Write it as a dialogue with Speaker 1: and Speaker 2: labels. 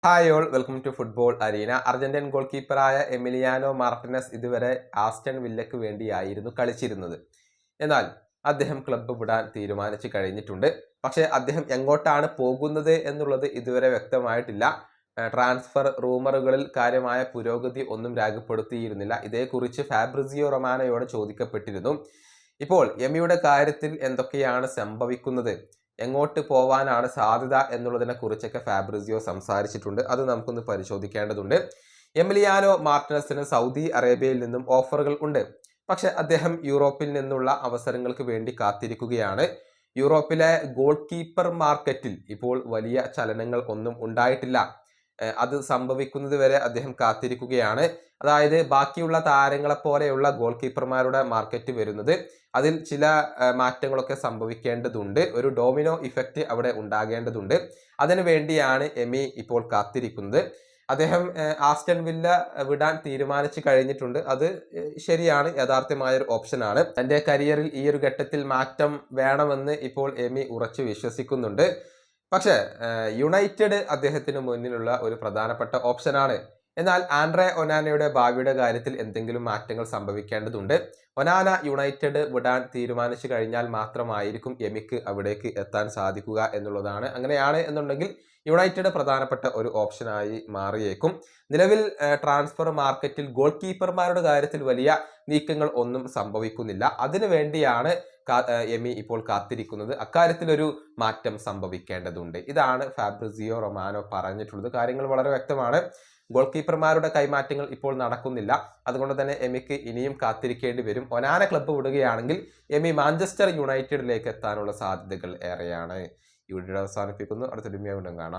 Speaker 1: Hi all welcome to football arena. Argentine goal കീപ്പറായ Emiliano Martinez ഇതുവരെ Aston വില്ലയ്ക്ക് വേണ്ടിയായിരുന്നു കളിച്ചിരുന്നത്. എന്നാൽ അദ്ദേഹം ക്ലബ്ബ് വിടാൻ തീരുമാനിച്ചു കഴിഞ്ഞിട്ടുണ്ട്. പക്ഷേ അദ്ദേഹം എങ്ങോട്ടാണ് പോകുന്നത് എന്നുള്ളത് ഇതുവരെ വ്യക്തമായിട്ടില്ല. ട്രാൻസ്ഫർ റൂമറുകളിൽ കാര്യമായ പുരോഗതി ഒന്നും രേഖപ്പെടുത്തിയിരുന്നില്ല. ഇതേക്കുറിച്ച് ഫാബ്രിസിയോ റൊമാനോയോട് ചോദിക്കപ്പെട്ടിരുന്നു. ഇപ്പോൾ എമിയുടെ കാര്യത്തിൽ എന്തൊക്കെയാണ് സംഭവിക്കുന്നത്, എങ്ങോട്ട് പോവാനാണ് സാധ്യത എന്നുള്ളതിനെ കുറിച്ചൊക്കെ ഫാബ്രിസിയോ സംസാരിച്ചിട്ടുണ്ട്. അത് നമുക്കൊന്ന് പരിശോധിക്കേണ്ടതുണ്ട്. എമിലിയാനോ മാർട്ടിനസിന് സൗദി അറേബ്യയിൽ നിന്നും ഓഫറുകൾ ഉണ്ട്. പക്ഷെ അദ്ദേഹം യൂറോപ്പിൽ നിന്നുള്ള അവസരങ്ങൾക്ക് വേണ്ടി കാത്തിരിക്കുകയാണ്. യൂറോപ്പിലെ ഗോൾ കീപ്പർ മാർക്കറ്റിൽ ഇപ്പോൾ വലിയ ചലനങ്ങൾ ഒന്നും ഉണ്ടായിട്ടില്ല. അത് സംഭവിക്കുന്നത് വരെ അദ്ദേഹം കാത്തിരിക്കുകയാണ്. അതായത് ബാക്കിയുള്ള താരങ്ങളെ പോലെയുള്ള ഗോൾ കീപ്പർമാരുടെ മാർക്കറ്റ് വരുന്നത്, അതിൽ ചില മാറ്റങ്ങളൊക്കെ സംഭവിക്കേണ്ടതുണ്ട്. ഒരു ഡോമിനോ ഇഫക്റ്റ് അവിടെ ഉണ്ടാകേണ്ടതുണ്ട്. അതിനു വേണ്ടിയാണ് എമി ഇപ്പോൾ കാത്തിരിക്കുന്നത്. അദ്ദേഹം ആസ്റ്റൺ വില്ല വിടാൻ തീരുമാനിച്ചു കഴിഞ്ഞിട്ടുണ്ട്. അത് ശരിയാണ്, യഥാർത്ഥമായ ഒരു ഓപ്ഷനാണ്. തന്റെ കരിയറിൽ ഈ ഒരു ഘട്ടത്തിൽ മാറ്റം വേണമെന്ന് ഇപ്പോൾ എമി ഉറച്ചു വിശ്വസിക്കുന്നുണ്ട്. പക്ഷേ യുണൈറ്റഡ് അദ്ദേഹത്തിന് മുന്നിലുള്ള ഒരു പ്രധാനപ്പെട്ട ഓപ്ഷനാണ്. എന്നാൽ ആൻഡ്രെ ഒനാനയുടെ ഭാവിയുടെ കാര്യത്തിൽ എന്തെങ്കിലും മാറ്റങ്ങൾ സംഭവിക്കേണ്ടതുണ്ട്. ഒനാന യുണൈറ്റഡ് വിടാൻ തീരുമാനിച്ചു കഴിഞ്ഞാൽ മാത്രമായിരിക്കും എമിക്ക് അവിടേക്ക് എത്താൻ സാധിക്കുക എന്നുള്ളതാണ്. അങ്ങനെയാണ് എന്നുണ്ടെങ്കിൽ യുണൈറ്റഡ് പ്രധാനപ്പെട്ട ഒരു ഓപ്ഷനായി മാറിയേക്കും. നിലവിൽ ട്രാൻസ്ഫർ മാർക്കറ്റിൽ ഗോൾ കീപ്പർമാരുടെ കാര്യത്തിൽ വലിയ നീക്കങ്ങൾ ഒന്നും സംഭവിക്കുന്നില്ല. അതിനു വേണ്ടിയാണ് എമി ഇപ്പോൾ കാത്തിരിക്കുന്നത്. അക്കാര്യത്തിൽ ഒരു മാറ്റം സംഭവിക്കേണ്ടതുണ്ട്. ഇതാണ് ഫാബ്രിസിയോ റൊമാനോ പറഞ്ഞിട്ടുള്ളത്. കാര്യങ്ങൾ വളരെ വ്യക്തമാണ്. ഗോൾ കീപ്പർമാരുടെ കൈമാറ്റങ്ങൾ ഇപ്പോൾ നടക്കുന്നില്ല. അതുകൊണ്ട് തന്നെ എമിക്ക് ഇനിയും കാത്തിരിക്കേണ്ടി വരും. ഒനാന ക്ലബ്ബ് വിടുകയാണെങ്കിൽ എമി മാഞ്ചസ്റ്റർ യുണൈറ്റഡിലേക്ക് എത്താനുള്ള സാധ്യതകൾ ഏറെയാണ്. ഈ വീഡിയോ അവസാനിപ്പിക്കുന്നു. അടുത്ത വീണ്ടും കാണാം.